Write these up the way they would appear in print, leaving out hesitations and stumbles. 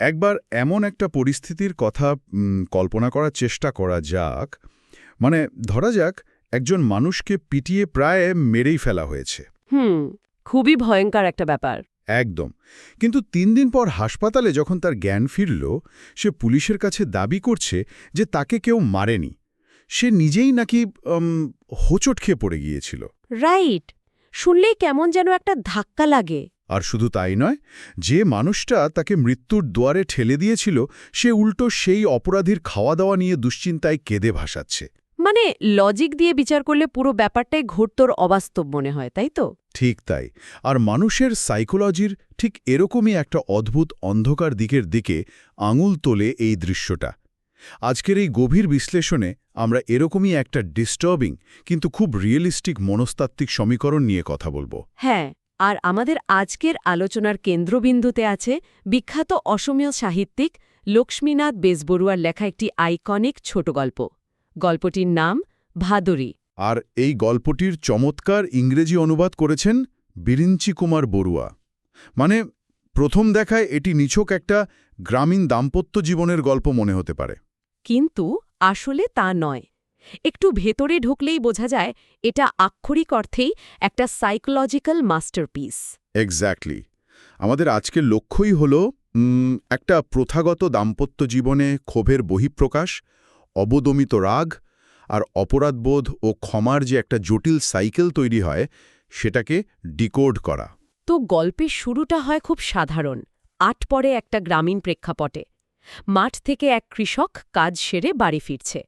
একবার এমন একটা পরিস্থিতির কথা কল্পনা করার চেষ্টা করা যাক। মানে ধরা যাক একজন মানুষকে পিটিয়ে প্রায় মেরেই ফেলা হয়েছে। হুম, খুবই ভয়ঙ্কর একটা ব্যাপার। একদম। কিন্তু ৩ দিন পর হাসপাতালে যখন তার জ্ঞান ফিরল, সে পুলিশের কাছে দাবি করছে যে তাকে কেউ মারেনি। সে নিজেই নাকি হোঁচট খেয়ে পড়ে গিয়েছিল। রাইট। শুনলেই কেমন যেন একটা ধাক্কা লাগে। আর শুধু তাই নয়, যে মানুষটা তাকে মৃত্যুর দুয়ারে ঠেলে দিয়েছিল সে উল্টো সেই অপরাধীর খাওয়া দাওয়া নিয়ে দুশ্চিন্তায় কেঁদে ভাসাচ্ছে। মানে লজিক দিয়ে বিচার করলে পুরো ব্যাপারটাই ঘোরতর অবাস্তব মনে হয়, তাই তো? ঠিক তাই। আর মানুষের সাইকোলজির ঠিক এরকমই একটা অদ্ভুত অন্ধকার দিকের দিকে আঙুল তোলে এই দৃশ্যটা। আজকের এই গভীর বিশ্লেষণে আমরা এরকমই একটা ডিস্টার্বিং কিন্তু খুব রিয়েলিস্টিক মনস্তাত্ত্বিক সমীকরণ নিয়ে কথা বলবো। হ্যাঁ, আর আমাদের আজকের আলোচনার কেন্দ্রবিন্দুতে আছে বিখ্যাত অসমীয় সাহিত্যিক লক্ষ্মীনাথ বেজবরুয়ার লেখা একটি আইকনিক ছোট গল্প। গল্পটির নাম ভাদুরী। আর এই গল্পটির চমৎকার ইংরেজি অনুবাদ করেছেন বিরিঞ্চি কুমার বড়ুয়া। মানে প্রথম দেখায় এটি নিছক একটা গ্রামীণ দাম্পত্য জীবনের গল্প মনে হতে পারে। কিন্তু আসলে তা নয়। একটু ভেতরে ঢুকলেই বোঝা যায় এটা আক্ষরিক অর্থেই একটা সাইকোলজিক্যাল মাস্টারপিস। এক্স্যাক্টলি। আমাদের আজকের লক্ষ্যই হল একটা প্রথাগত দাম্পত্য জীবনে ক্ষোভের বহিঃপ্রকাশ, অবদমিত রাগ আর অপরাধবোধ ও ক্ষমার যে একটা জটিল সাইকেল তৈরি হয় সেটাকে ডিকোড করা। তো গল্পের শুরুটা হয় খুব সাধারণ। আটপরে একটা গ্রামীণ প্রেক্ষাপটে মাঠ থেকে এক কৃষক কাজ সেরে বাড়ি ফিরছে।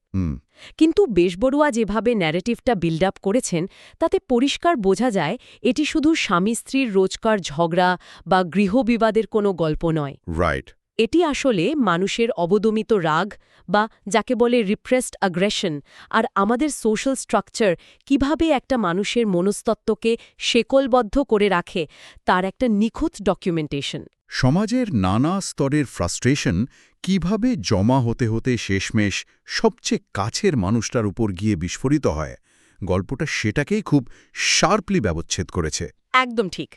কিন্তু বেশবড়ুয়া যেভাবে ন্যারেটিভটা বিল্ড আপ করেছেন তাতে পরিষ্কার বোঝা যায় এটি শুধু স্বামী স্ত্রীর রোজকার ঝগড়া বা গৃহবিবাদের কোনো গল্প নয়। রাইট। এটি আসলে মানুষের অবদমিত রাগ বা যাকে বলে রিপ্রেসড অ্যাগ্রেশন আর আমাদের সোশ্যাল স্ট্রাকচার কিভাবে একটা মানুষের মনস্তত্ত্বকে শেকলবদ্ধ করে রাখে তার একটা নিখুঁত ডকুমেন্টেশন। সমাজের নানা স্তরের ফ্রাস্ট্রেশন কিভাবে জমা হতে হতে শেষমেশ সবচেয়ে কাছের মানুষটার উপর গিয়ে বিস্ফোরিত হয়, গল্পটা সেটাকেই খুব শার্পলি ব্যবচ্ছেদ করেছে। একদম ঠিক।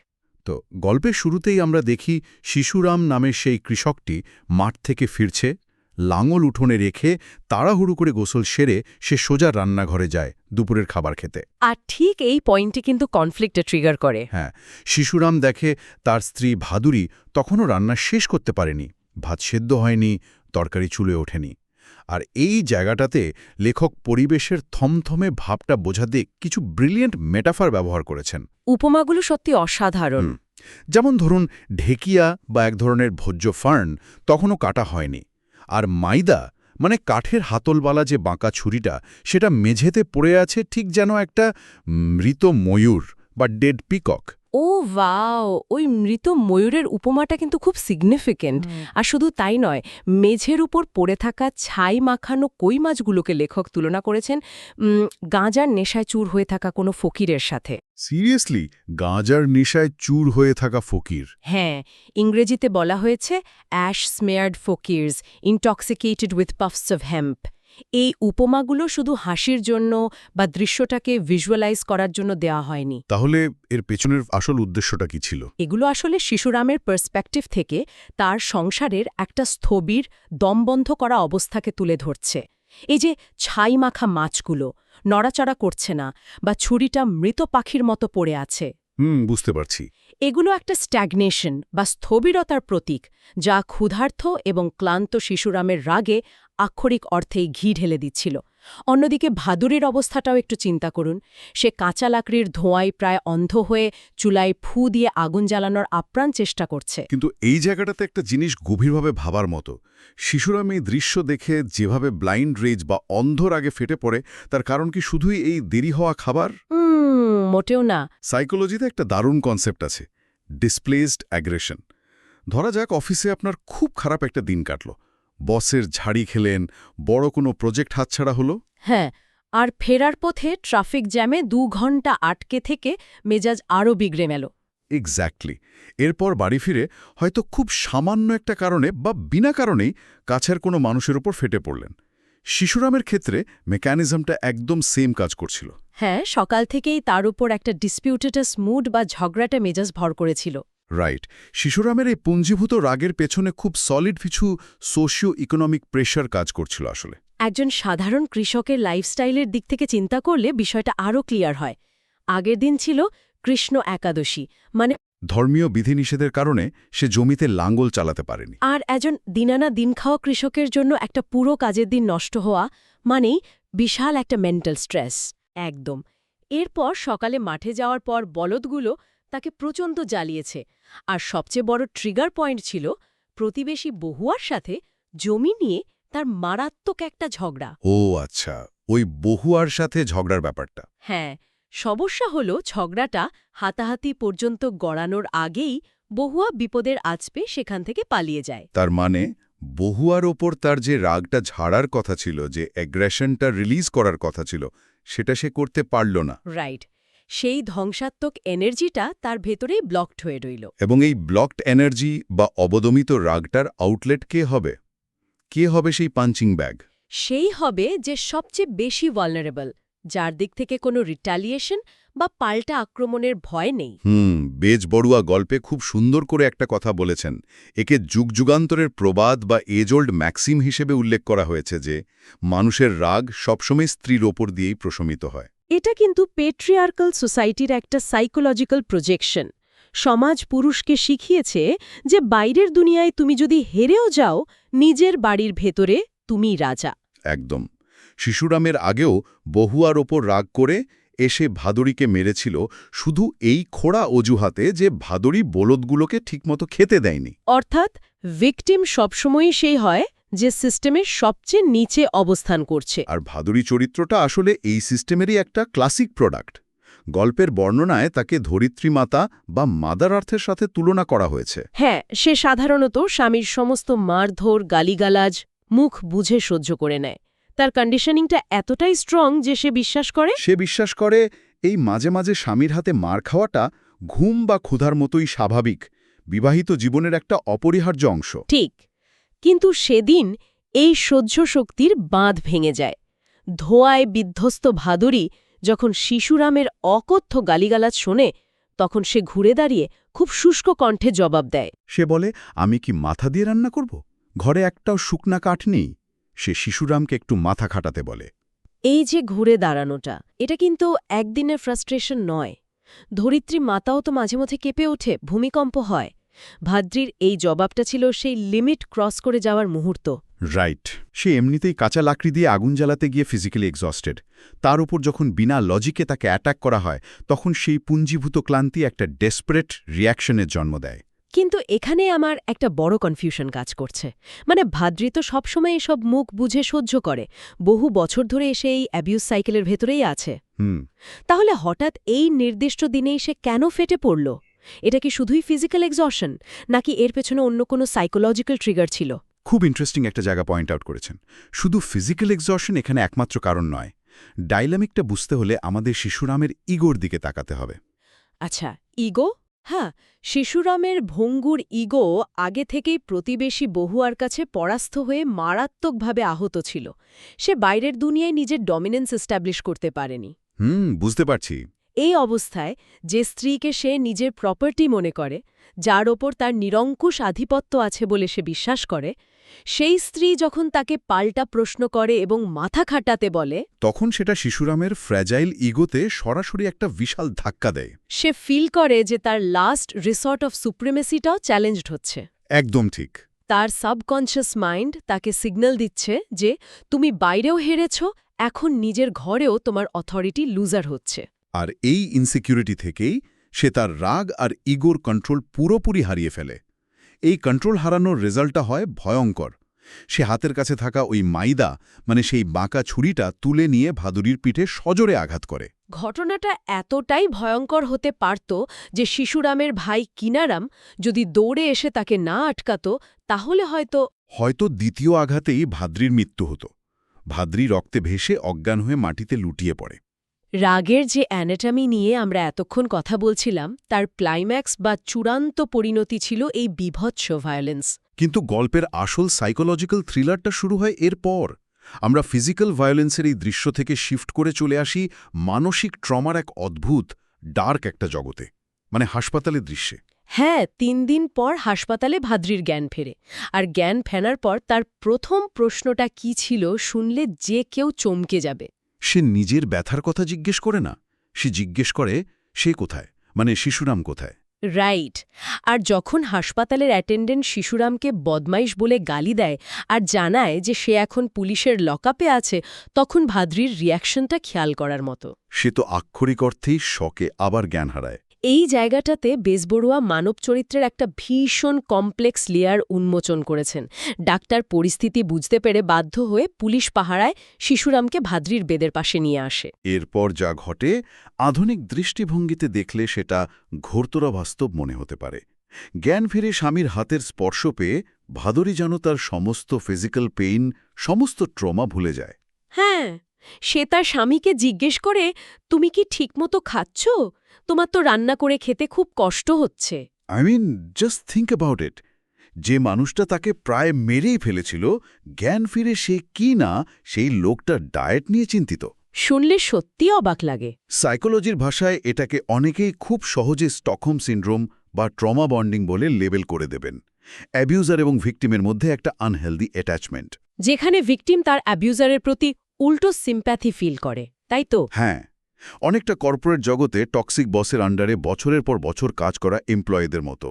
তো গল্পের শুরুতেই আমরা দেখি শিশুরাম নামের সেই কৃষকটি মাঠ থেকে ফিরছে, লাঙল উঠোনে রেখে তাড়াহুড়ো করে গোসল সেরে সে সোজা রান্নাঘরে যায় দুপুরের খাবার খেতে। আর ঠিক এই পয়েন্টটি কিন্তু কনফ্লিক্টে ট্রিগার করে। হ্যাঁ, শিশুরাম দেখে তার স্ত্রী ভাদুরী তখনও রান্না শেষ করতে পারেনি, ভাত সেদ্ধ হয়নি, তরকারি চুলে ওঠেনি। আর এই জায়গাটাতে লেখক পরিবেশের থমথমে ভাবটা বোঝাতে কিছু ব্রিলিয়েন্ট মেটাফার ব্যবহার করেছেন। উপমাগুলো সত্যি অসাধারণ। যেমন ধরুন ঢেকিয়া বা এক ধরনের ভোজ্য ফার্ন তখনও কাটা হয়নি, আর মাইদা মানে কাঠের হাতলবালা যে বাঁকা ছুরিটা সেটা মেঝেতে পড়ে আছে ঠিক যেন একটা মৃত ময়ূর বা ডেড পিকক। ও ওয়াও, ওই মৃত ময়ূরের উপমাটা কিন্তু খুব সিগনিফিকেন্ট। আর শুধু তাই নয়, মেঝের উপর পড়ে থাকা ছাই মাখানো কই মাছগুলোকে লেখক তুলনা করেছেন গাঁজার নেশায় চুর হয়ে থাকা কোনো ফকিরের সাথে। সিরিয়াসলি? গাঁজার নেশায় চুর হয়ে থাকা ফকির? হ্যাঁ, ইংরেজিতে বলা হয়েছে ash smeared fakirs intoxicated with puffs of hemp. এই উপমাগুলো শুধু হাসির জন্য বা দৃশ্যটাকে ভিজুয়ালাইজ করার জন্য দেওয়া হয়নি। তাহলে এর পেছনের আসল উদ্দেশ্যটা কি ছিল? এগুলো আসলে শিশুরামের পার্সপেক্টিভ থেকে তার সংসারের একটা স্থবির, দমবন্ধ করা অবস্থাকে তুলে ধরছে। এই যে ছাই মাখা মাছগুলো নড়াচড়া করছে না বা ছুরিটা মৃত পাখির মতো পড়ে আছে, বুঝতে পারছি। এগুলো একটা স্ট্যাগনেশন বা স্থবিরতার প্রতীক, যা ক্ষুধার্ত এবং ক্লান্ত শিশুরামের রাগে আক্ষরিক অর্থেই ঘি ঢেলে দিচ্ছিল। অন্যদিকে ভাদুরীর অবস্থাটাও একটু চিন্তা করুন। সে কাঁচা লাকড়ির ধোঁয়ায় প্রায় অন্ধ হয়ে চুলায় ফু দিয়ে আগুন জ্বালানোর আপ্রাণ চেষ্টা করছে। কিন্তু এই জায়গাটাতে একটা জিনিস গভীরভাবে ভাবার মতো। শিশুরাম এই দৃশ্য দেখে যেভাবে ব্লাইন্ড রেজ বা অন্ধ রাগে ফেটে পড়ে, তার কারণ কি শুধুই এই দেরি হওয়া খাবার? মোটেও না। সাইকোলজিতে একটা দারুণ কনসেপ্ট আছে, ডিসপ্লেসড অ্যাগ্রেশন। ধরা যাক অফিসে আপনার খুব খারাপ একটা দিন কাটল, বসের ঝাড়ি খেলেন, বড় কোনো প্রজেক্ট হাতছাড়া হলো। হ্যাঁ, আর ফেরার পথে ট্রাফিক জ্যামে 2 ঘন্টা আটকে থেকে মেজাজ আরও বিগড়ে গেল। এক্স্যাক্টলি। এরপর বাড়ি ফিরে হয়তো খুব সামান্য একটা কারণে বা বিনা কারণেই কাছের কোনো মানুষের উপর ফেটে পড়লেন। শিশুরামের ক্ষেত্রে মেকানিজমটা একদম সেম কাজ করছিল। হ্যাঁ, সকাল থেকেই তার উপর একটা ডিসপিউটেটাস মুড বা ঝগড়াটা মেজাজ ভর করেছিল। রাইট। শিশুরামের এই পুঞ্জীভূত রাগের পেছনে খুব সলিড কিছু সোশিও ইকোনমিক প্রেশার কাজ করছিল আসলে। একজন সাধারণ কৃষকের লাইফস্টাইলের দিক থেকে চিন্তা করলে বিষয়টা আরও ক্লিয়ার হয়। আগের দিন ছিল কৃষ্ণ একাদশী, মানে ধর্মীয় বিধিনিষেধের কারণে সে জমিতে লাঙ্গল চালাতে পারেনি। আর একজন দিনানা দিন খাওয়া কৃষকের জন্য একটা পুরো কাজের দিন নষ্ট হওয়া মানেই বিশাল একটা মেন্টাল স্ট্রেস। একদম। এরপর সকালে মাঠে যাওয়ার পর বলদগুলো তাকে প্রচণ্ড জ্বালিয়েছে, আর সবচেয়ে বড় ট্রিগার পয়েন্ট ছিল প্রতিবেশী বহুয়ার সাথে জমি নিয়ে তার মারাত্মক একটা ঝগড়া। ও আচ্ছা, ওই বহুয়ার সাথে ঝগড়ার ব্যাপারটা। হ্যাঁ, সমস্যা হল ঝগড়াটা হাতাহাতি পর্যন্ত গড়ানোর আগেই বহুয়া বিপদের আঁচ পেয়ে সেখান থেকে পালিয়ে যায়। তার মানে বহুয়ার ওপর তার যে রাগটা ঝাড়ার কথা ছিল, যে অ্যাগ্রেশনটা রিলিজ করার কথা ছিল, সেটা সে করতে পারল না। রাইট। সেই ধ্বংসাত্মক এনার্জিটা তার ভেতরেই ব্লকড হয়ে রইল। এবং এই ব্লকড এনার্জি বা অবদমিত রাগটার আউটলেট কে হবে? কে হবে সেই পাঞ্চিং ব্যাগ? সেই হবে যে সবচেয়ে বেশি ভালনারেবল, যার দিক থেকে কোনো রিটালিয়েশন বা পাল্টা আক্রমণের ভয় নেই। বেজ বড়ুয়া গল্পে খুব সুন্দর করে একটা কথা বলেছেন। একে যুগযুগান্তরের প্রবাদ বা এজ ওল্ড ম্যাক্সিম হিসেবে উল্লেখ করা হয়েছে যে মানুষের রাগ সবসময় স্ত্রীর ওপর দিয়েই প্রশমিত হয়। এটা কিন্তু পেট্রিয়ার্কাল সোসাইটির একটা সাইকোলজিক্যাল প্রজেকশন। সমাজ পুরুষকে শিখিয়েছে যে বাইরের দুনিয়ায় তুমি যদি হেরেও যাও, নিজের বাড়ির ভেতরে তুমি রাজা। একদম। শিশুরামের আগেও বহুয়ার ওপর রাগ করে এসে ভাদুড়িকে মেরেছিল শুধু এই খোড়া অজুহাতে যে ভাদুড়ি বলদগুলোকে ঠিকমতো খেতে দেয়নি। অর্থাৎ ভিকটিম সবসময়ই সেই হয় যে সিস্টেমের সবচেয়ে নিচে অবস্থান করছে। আর ভাদুড়ি চরিত্রটা আসলে এই সিস্টেমেরই একটা ক্লাসিক প্রোডাক্ট। গল্পের বর্ণনায় তাকে ধরিত্রী মাতা বা মাদার আর্থের সাথে তুলনা করা হয়েছে। হ্যাঁ, সে সাধারণত স্বামীর সমস্ত মারধর, গালিগালাজ মুখ বুঝে সহ্য করে নেয়। তার কন্ডিশনিংটা এতটাই স্ট্রং যে সে বিশ্বাস করে এই মাঝে মাঝে স্বামীর হাতে মার খাওয়াটা ঘুম বা ক্ষুধার মতোই স্বাভাবিক, বিবাহিত জীবনের একটা অপরিহার্য অংশ। ঠিক। কিন্তু সেদিন এই সহ্য শক্তির বাঁধ ভেঙে যায়। ধোঁয়ায় বিধ্বস্ত ভাদুড়ি যখন শিশুরামের অকথ্য গালিগালাজ শোনে, তখন সে ঘুরে দাঁড়িয়ে খুব শুষ্ক কণ্ঠে জবাব দেয়। সে বলে, আমি কি মাথা দিয়ে রান্না করব? ঘরে একটাও শুকনা কাঠ নেই। সে শিশুরামকে একটু মাথা খাটাতে বলে। এই যে ঘুরে দাঁড়ানোটা, এটা কিন্তু একদিনের ফ্রাস্ট্রেশন নয়। ধরিত্রী মাতাও তো মাঝে মধ্যে কেঁপে ওঠে, ভূমিকম্প হয়। ভাদ্রির এই জবাবটা ছিল সেই লিমিট ক্রস করে যাওয়ার মুহূর্ত। রাইট। সে এমনিতেই কাঁচা লাকড়ি দিয়ে আগুন জ্বালাতে গিয়ে ফিজিক্যালি এক্সস্টেড। তার উপর যখন বিনা লজিকে তাকে অ্যাটাক করা হয়, তখন সেই পুঞ্জীভূত ক্লান্তি একটা ডেসপারেট রিয়াকশনের জন্ম দেয়। কিন্তু এখানে আমার একটা বড় কনফিউশন কাজ করছে। মানে ভাদ্রি তো সবসময় এসব মুখ বুঝে সহ্য করে, বহু বছর ধরে এসে এই অ্যাবিউজ সাইকেলের ভেতরেই আছে। তাহলে হঠাৎ এই নির্দিষ্ট দিনেই সে কেন ফেটে পড়ল? এটা কি শুধুই ফিজিক্যাল এক্সশন, নাকি এর পেছনে অন্য কোনো সাইকোলজিক্যাল ট্রিগার ছিল? খুব ইন্টারেস্টিং একটা জায়গা পয়েন্ট আউট করেছেন। শুধু ফিজিক্যাল এক্সশন এখানে একমাত্র কারণ নয়। ডাইনামিকটা বুঝতে হলে আমাদের শিশুরামের ইগোর দিকে তাকাতে হবে। আচ্ছা, ইগো? হ্যাঁ, শিশুরামের ভঙ্গুর ইগো আগে থেকেই প্রতিবেশী বহুয়ার কাছে পরাস্ত হয়ে মারাত্মকভাবে আহত ছিল। সে বাইরের দুনিয়ায় নিজের ডমিনেন্স এস্টাবলিশ করতে পারেনি। বুঝতে পারছি। এই অবস্থায় যে স্ত্রীকে সে নিজের প্রপার্টি মনে করে, যার ওপর তার নিরঙ্কুশ আধিপত্য আছে বলে সে বিশ্বাস করে, সেই স্ত্রী যখন তাকে পাল্টা প্রশ্ন করে এবং মাথা খাটাতে বলে, তখন সেটা শিশুরামের ফ্র্যাজাইল ইগোতে সরাসরি একটা বিশাল ধাক্কা দেয়। সে ফিল করে যে তার লাস্ট রিসর্ট অফ সুপ্রিমেসিটাও চ্যালেঞ্জড হচ্ছে। একদম ঠিক। তার সাবকনশিয়াস মাইন্ড তাকে সিগন্যাল দিচ্ছে যে তুমি বাইরেও হেরেছ, এখন নিজের ঘরেও তোমার অথরিটি লুজার হচ্ছে। আর এই ইনসিকিউরিটি থেকেই সে তার রাগ আর ইগোর কন্ট্রোল পুরোপুরি হারিয়ে ফেলে। এই কন্ট্রোল হারানোর রেজাল্টটা হয় ভয়ঙ্কর। সে হাতের কাছে থাকা ওই মাইদা, মানে সেই বাঁকা ছুরিটা তুলে নিয়ে ভাদুড়ির পিঠে সজোরে আঘাত করে। ঘটনাটা এতটাই ভয়ঙ্কর হতে পারত যে শিশুরামের ভাই কিনারাম যদি দৌড়ে এসে তাকে না আটকাত, তাহলে হয়তো দ্বিতীয় আঘাতেই ভাদ্রির মৃত্যু হতো। ভাদ্রি রক্তে ভেসে অজ্ঞান হয়ে মাটিতে লুটিয়ে পড়ে। রাগের যে অ্যানাটমি নিয়ে আমরা এতক্ষণ কথা বলছিলাম, তার ক্লাইম্যাক্স বা চূড়ান্ত পরিণতি ছিল এই বীভৎস ভায়োলেন্স। কিন্তু গল্পের আসল সাইকোলজিক্যাল থ্রিলারটা শুরু হয় এরপর। আমরা ফিজিক্যাল ভায়োলেন্সের এই দৃশ্য থেকে শিফট করে চলে আসি মানসিক ট্রমার এক অদ্ভুত ডার্ক একটা জগতে, মানে হাসপাতালের দৃশ্যে। হ্যাঁ, ৩ দিন পর হাসপাতালে ভাদ্রির জ্ঞান ফেরে। আর জ্ঞান ফেরার পর তার প্রথম প্রশ্নটা কি ছিল শুনলে যে কেউ চমকে যাবে। সে নিজের ব্যথার কথা জিজ্ঞেস করে না, সে জিজ্ঞেস করে সে কোথায়, মানে শিশুরাম কোথায়। রাইট। আর যখন হাসপাতালের অ্যাটেন্ডেন্ট শিশুরামকে বদমাইশ বলে গালি দেয় আর জানায় যে সে এখন পুলিশের লকআপে আছে, তখন ভাদ্রির রিয়াকশনটা খেয়াল করার মতো। সে তো আক্ষরিক অর্থেই শকে আবার জ্ঞান হারায়। এই জায়গাটাতে বেজবড়ুয়া মানব চরিত্রের একটা ভীষণ কমপ্লেক্স লেয়ার উন্মোচন করেছেন। ডাক্তার পরিস্থিতি বুঝতে পেরে বাধ্য হয়ে পুলিশ পাহারায় শিশুরামকে ভাদ্রির বেদের পাশে নিয়ে আসে। এরপর যা ঘটে আধুনিক দৃষ্টিভঙ্গিতে দেখলে সেটা ঘোরতরা বাস্তব মনে হতে পারে। জ্ঞান ফিরে স্বামীর হাতের স্পর্শ পেয়ে ভাদরী যেন তার সমস্ত ফিজিক্যাল পেইন, সমস্ত ট্রমা ভুলে যায়। হ্যাঁ, সে তার স্বামীকে জিজ্ঞেস করে, তুমি কি ঠিকমতো খাচ্ছ? তোমার তো রান্না করে খেতে খুব কষ্ট হচ্ছে। Just think about it. যে মানুষটা তাকে প্রায় মেরেই ফেলেছিল, জ্ঞান ফিরে সে কি না সেই লোকটার ডায়েট নিয়ে চিন্তিত। শুনলে সত্যি অবাক লাগে। সাইকোলজির ভাষায় এটাকে অনেকেই খুব সহজে স্টকহোম সিন্ড্রোম বা ট্রমা বন্ডিং বলে লেবেল করে দেবেন। অ্যাবিউজার এবং ভিকটিমের মধ্যে একটা আনহেলদি অ্যাটাচমেন্ট, যেখানে ভিকটিম তার অ্যাবিউজারের প্রতি উল্টো সিম্প্যাথি ফিল করে, তাই তো? হ্যাঁ, অনেকটা কর্পোরেট জগতে টক্সিক বসের আন্ডারে বছরের পর বছর কাজ করা এমপ্লয়ীদের মতো,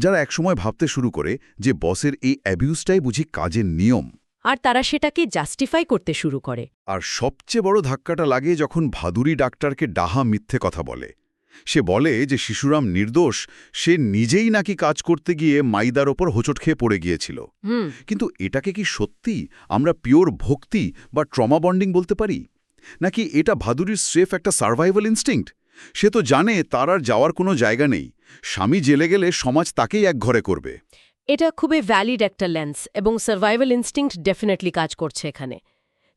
যারা একসময় ভাবতে শুরু করে যে বসের এই অ্যাবিউজটাই বুঝি কাজের নিয়ম। আর তারা সেটাকে জাস্টিফাই করতে শুরু করে। আর সবচেয়ে বড় ধাক্কাটা লাগে যখন ভাদুরী ডাক্তারকে ডাহা মিথ্যে কথা বলে। সে বলে যে শিশুরাম নির্দোষ, সে নিজেই নাকি কাজ করতে গিয়ে মাইদার ওপর হোঁচট খেয়ে পড়ে গিয়েছিল। কিন্তু এটাকে কি সত্যি আমরা পিওর ভক্তি বা ট্রমা বন্ডিং বলতে পারি, নাকি এটা ভাদুরীর স্রেফ একটা সার্ভাইভাল ইনস্টিংক্ট? সে তো জানে তার আর যাওয়ার কোনো জায়গা নেই, স্বামী জেলে গেলে সমাজ তাকেই একঘরে করবে। এটা খুবই ভ্যালিড একটা লেন্স, এবং সার্ভাইভাল ইনস্টিংক্ট ডেফিনেটলি কাজ করছে এখানে।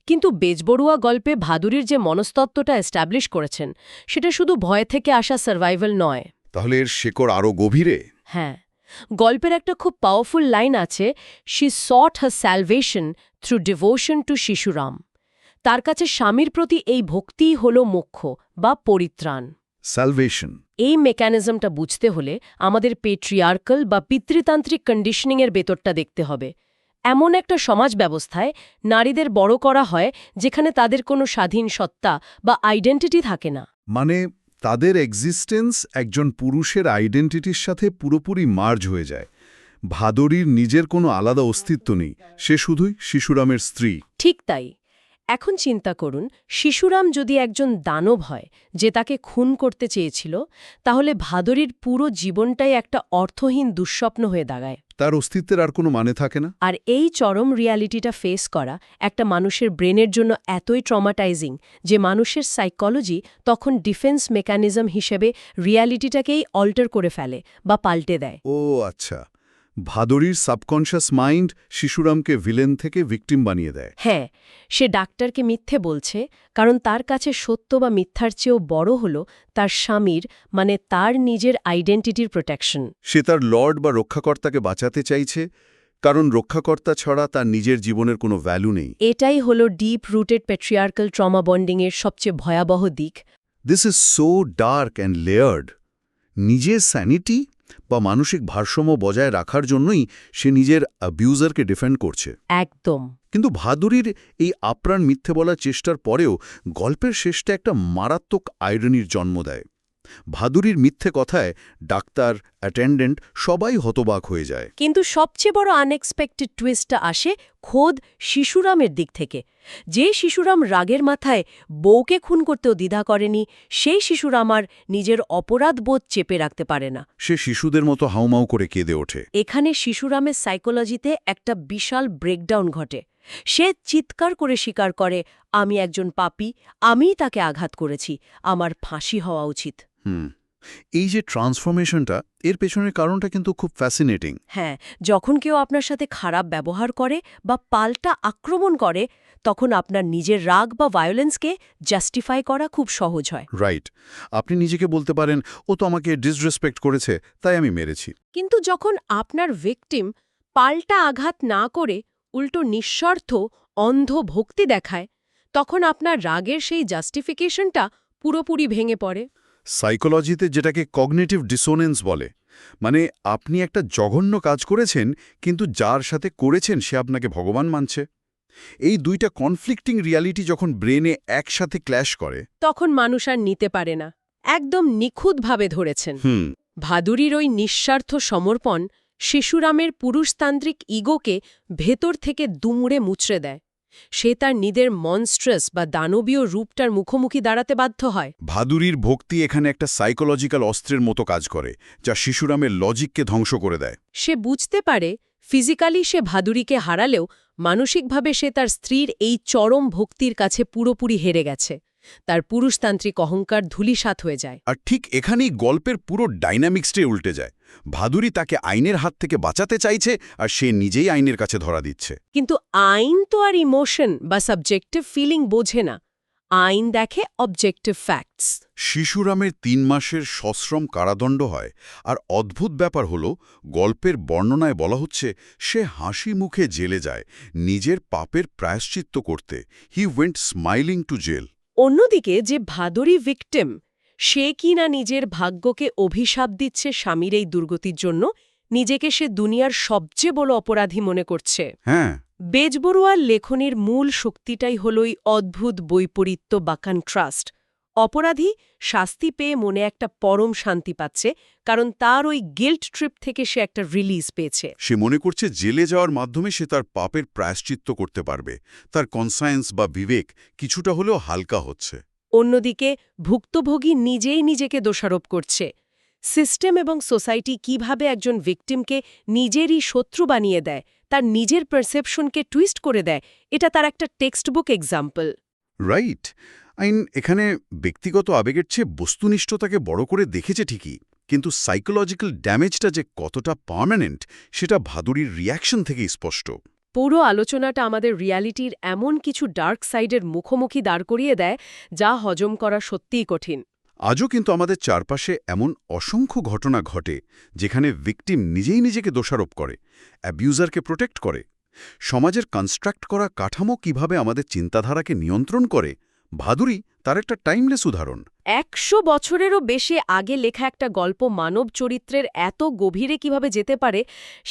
কিন্তু বেজবড়ুয়া গল্পে ভাদুরীর যে মনস্তত্ত্বটা এস্টাবলিশ করেছেন, সেটা শুধু ভয় থেকে আসা সার্ভাইভাল নয়। তাহলে এর শেকড় আরও গভীরে। হ্যাঁ, গল্পের একটা খুব পাওয়ারফুল লাইন আছে, she sought her salvation through devotion to Shishuram. তার কাছে স্বামীর প্রতি এই ভক্তিই হল মোক্ষ বা পরিত্রাণ। স্যালভেশন। এই মেকানিজমটা বুঝতে হলে আমাদের পেট্রিয়ার্কাল বা পিতৃতান্ত্রিক কন্ডিশনিংয়ের ভেতরটা দেখতে হবে। এমন একটা সমাজ ব্যবস্থায় নারীদের বড় করা হয় যেখানে তাদের কোনো স্বাধীন সত্তা বা আইডেন্টিটি থাকে না। মানে তাদের এক্সিস্টেন্স একজন পুরুষের আইডেন্টিটির সাথে পুরোপুরি মার্জ হয়ে যায়। ভাদরীর নিজের কোনো আলাদা অস্তিত্ব নেই, সে শুধুই শিশুরামের স্ত্রী। ঠিক তাই। এখন চিন্তা করুন, শিশুরাম যদি একজন দানব হয় যে তাকে খুন করতে চেয়েছিল, তাহলে ভাদরীর পুরো জীবনটাই একটা অর্থহীন দুঃস্বপ্ন হয়ে দাঁড়ায়। তার অস্তিত্বের আর কোনো মানে থাকে না। আর এই চরম রিয়ালিটিটা ফেস করা একটা মানুষের ব্রেনের জন্য এতই ট্রমাটাইজিং যে মানুষের সাইকোলজি তখন ডিফেন্স মেকানিজম হিসেবে রিয়ালিটিটাকেই অল্টার করে ফেলে বা পাল্টে দেয়। ও আচ্ছা, ভাদরীর সাবকনশাস মাইন্ড শিশুরামকে ভিলেন থেকে ভিকটিম বানিয়ে দেয়। হ্যাঁ, সে ডাক্তারকে মিথ্যে বলছে কারণ তার কাছে সত্য বা মিথ্যার চেয়েও বড় হল তার স্বামীর, মানে তার নিজের আইডেন্টিটির প্রোটেকশন। সে তার লর্ড বা রক্ষাকর্তাকে বাঁচাতে চাইছে, কারণ রক্ষাকর্তা ছাড়া তার নিজের জীবনের কোনো ভ্যালু নেই। এটাই হল ডিপ রুটেড প্যাট্রিয়ার্কাল ট্রমা বন্ডিংয়ের সবচেয়ে ভয়াবহ দিক। This is so dark and layered. নিজের স্যানিটি বা মানসিক ভারসাম্য বজায় রাখার জন্যই সে নিজের অ্যাবিউজারকে ডিফেন্ড করছে। একদম। কিন্তু ভাদুরীর এই আপ্রাণ মিথ্যে বলার চেষ্টার পরেও গল্পের শেষটা একটা মারাত্মক আইরনির জন্ম দেয়। ভাদুরীর মিথ্যে কথায় ডাক্তার, অ্যাটেন্ডেন্ট সবাই হতবাক হয়ে যায়। কিন্তু সবচেয়ে বড় আনএক্সপেক্টেড টুইস্টটা আসে খোদ শিশুরামের দিক থেকে। যে শিশুরাম রাগের মাথায় বউকে খুন করতেও দ্বিধা করেনি, সেই শিশুরাম আর নিজের অপরাধ বোধ চেপে রাখতে পারে না। সে শিশুদের মতো হাউমাউ করে কেঁদে ওঠে। এখানে শিশুরামের সাইকোলজিতে একটা বিশাল ব্রেকডাউন ঘটে। সে চিৎকার করে স্বীকার করে, আমি একজন পাপী, আমিই তাকে আঘাত করেছি, আমার ফাঁসি হওয়া উচিত। এই যে ট্রান্সফরমেশনটা, এর পেছনের কারণটা কিন্তু খুব ফ্যাসিনেটিং। হ্যাঁ, যখন কেউ আপনার সাথে খারাপ ব্যবহার করে বা পাল্টা আক্রমণ করে, তখন আপনার নিজের রাগ বা ভায়োলেন্সকে জাস্টিফাই করা খুব সহজ হয়। রাইট, আপনি নিজেকে বলতে পারেন ও তো আমাকে ডিসরেসপেক্ট করেছে, তাই আমি মেরেছি। কিন্তু যখন আপনার ভিকটিম পাল্টা আঘাত না করে উল্টো নিঃস্বার্থ অন্ধ ভক্তি দেখায়, তখন আপনার রাগের সেই জাস্টিফিকেশনটা পুরোপুরি ভেঙে পড়ে। সাইকোলজিতে যেটাকে কগনিটিভ ডিসোনেন্স বলে, মানে আপনি একটা জঘন্য কাজ করেছেন, কিন্তু যার সাথে করেছেন সে আপনাকে ভগবান মানছে। এই দুইটা কনফ্লিক্টিং রিয়ালিটি যখন ব্রেনে একসাথে ক্ল্যাশ করে। তখন মানুষ আর নিতে পারে না। একদম নিখুঁতভাবে ধরেছেন। ভাদুরীর ওই নিঃস্বার্থ সমর্পণ শিশুরামের পুরুষতান্ত্রিক ইগোকে ভেতর থেকে দুমড়ে মুচড়ে দেয়। সে তার নিজের মনস্ট্রাস বা দানবীয় রূপটার মুখোমুখি দাঁড়াতে বাধ্য হয়। ভাদুরীর ভক্তি এখানে একটা সাইকোলজিক্যাল অস্ত্রের মতো কাজ করে, যা শিশুরামের লজিককে ধ্বংস করে দেয়। সে বুঝতে পারে ফিজিক্যালি সে ভাদুরীকে হারালেও মানসিকভাবে সে তার স্ত্রীর এই চরম ভক্তির কাছে পুরোপুরি হেরে গেছে। তার পুরুষতান্ত্রিক অহংকার ধূলিসাৎ হয়ে যায়। আর ঠিক এখানেই গল্পের পুরো ডাইনামিক্সটাই উল্টে যায়। ভাদুরী তাকে আইনের হাত থেকে বাঁচাতে চাইছে, আর সে নিজেই আইনের কাছে ধরা দিচ্ছে। কিন্তু আইন তো আর ইমোশন বা সাবজেক্টিভ ফিলিং বোঝে না। আইন দেখে অবজেক্টিভ ফ্যাক্টস। শিশুরামের ৩ মাসের সশ্রম কারাদণ্ড হয়। আর অদ্ভুত ব্যাপার হলো, গল্পের বর্ণনায় বলা হচ্ছে সে হাসি মুখে জেলে যায় নিজের পাপের প্রায়শ্চিত্ত করতে। He went smiling to jail. অন্যদিকে যে ভাদুরী ভিকটিম, সে কিনা নিজের ভাগ্যকে অভিশাপ দিচ্ছে স্বামীর এই দুর্গতির জন্য, নিজেকে সে দুনিয়ার সবচেয়ে বড় অপরাধী মনে করছে। হ্যাঁ, বেজবরুয়ার লেখনের মূল শক্তিটাই হল এই অদ্ভুত বৈপরীত্য বা কন্ট্রাস্ট। অপরাধী শাস্তি পেয়ে মনে একটা পরম শান্তি পাচ্ছে, কারণ তার ওই গিল্ট ট্রিপ থেকে সে একটা রিলিজ পেয়েছে। সে মনে করছে জেলে যাওয়ার মাধ্যমে সে তার পাপের প্রায়শ্চিত্ত করতে পারবে। তার কনসায়েন্স বা বিবেক কিছুটা হলেও হালকা হচ্ছে। অন্যদিকে ভুক্তভোগী নিজেই নিজেকে দোষারোপ করছে। সিস্টেম এবং সোসাইটি কিভাবে একজন ভিকটিমকে নিজেরই শত্রু বানিয়ে দেয়, তার নিজের পারসেপশনকে টুইস্ট করে দেয়, এটা তার একটা টেক্সটবুক এক্সাম্পল। রাইট। আইন এখানে ব্যক্তিগত আবেগের চেয়ে বস্তুনিষ্ঠতাকে বড় করে দেখেছে ঠিকই, কিন্তু সাইকোলজিক্যাল ড্যামেজটা যে কতটা পার্মানেন্ট সেটা ভাদুরীর রিয়াকশন থেকেই স্পষ্ট। পুরো আলোচনাটা আমাদের রিয়ালিটির এমন কিছু ডার্ক সাইডের মুখোমুখি দাঁড় করিয়ে দেয় যা হজম করা সত্যিই কঠিন। আজও কিন্তু আমাদের চারপাশে এমন অসংখ্য ঘটনা ঘটে যেখানে ভিকটিম নিজেই নিজেকে দোষারোপ করে, অ্যাবিউজারকে প্রোটেক্ট করে। সমাজের কনস্ট্রাক্ট করা কাঠামো কিভাবে আমাদের চিন্তাধারাকে নিয়ন্ত্রণ করে, ভাদুরী তার একটা টাইমলেস উদাহরণ। ১০০ বছরেরও বেশি আগে লেখা একটা গল্প মানব চরিত্রের এত গভীরে কিভাবে যেতে পারে,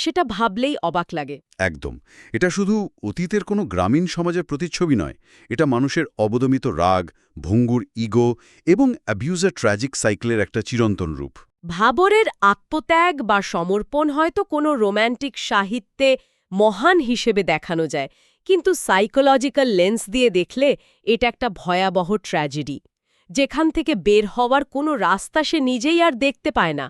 সেটা ভাবলেই অবাক লাগে। একদম। এটা শুধু অতীতের কোনো গ্রামীণ সমাজের প্রতিচ্ছবি নয়, এটা মানুষের অবদমিত রাগ, ভঙ্গুর ইগো এবং অ্যাবিউজার ট্র্যাজিক সাইকেলের একটা চিরন্তন রূপ। ভাবরের আত্মত্যাগ বা সমর্পণ হয়তো কোনো রোম্যান্টিক সাহিত্যে মহান হিসেবে দেখানো যায়, কিন্তু সাইকোলজিক্যাল লেন্স দিয়ে দেখলে এটা একটা ভয়াবহ ট্র্যাজেডি, যেখান থেকে বের হওয়ার কোনো রাস্তা সে নিজেই আর দেখতে পায় না,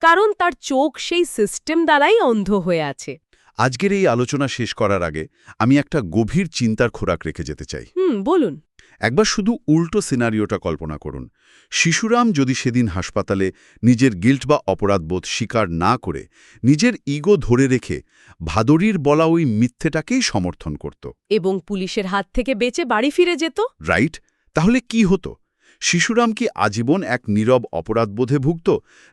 কারণ তার চোখ সেই সিস্টেম দ্বারাই অন্ধ হয়ে আছে। আজকের এই আলোচনা শেষ করার আগে আমি একটা গভীর চিন্তার খোরাক রেখে যেতে চাই। বলুন। একবার শুধু উল্টো সিনারিওটা কল্পনা করুন। শিশুরাম যদি সেদিন হাসপাতালে নিজের গিল্ট বা অপরাধবোধ স্বীকার না করে নিজের ইগো ধরে রেখে ভাদুরীর বলা ওই মিথ্যেটাকেই সমর্থন করত, এবং পুলিশের হাত থেকে বেঁচে বাড়ি ফিরে যেত। রাইট? তাহলে কি হতো? শিশুরাম কি আজীবন এক নীরব অপরাধবোধে ভুগত,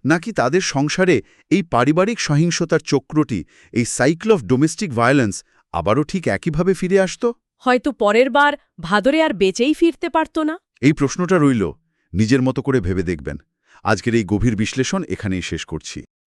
নাকি তাদের সংসারে এই পারিবারিক সহিংসতার চক্রটি, এই সাইকেল অফ ডোমেস্টিক ভায়োলেন্স আবারও ঠিক একইভাবে ফিরে আসত? হয়তো পরের বার ভাদরে আর বেঁচেই ফিরতে পারত না। এই প্রশ্নটা রইল, নিজের মতো করে ভেবে দেখবেন। আজকের এই গভীর বিশ্লেষণ এখানেই শেষ করছি।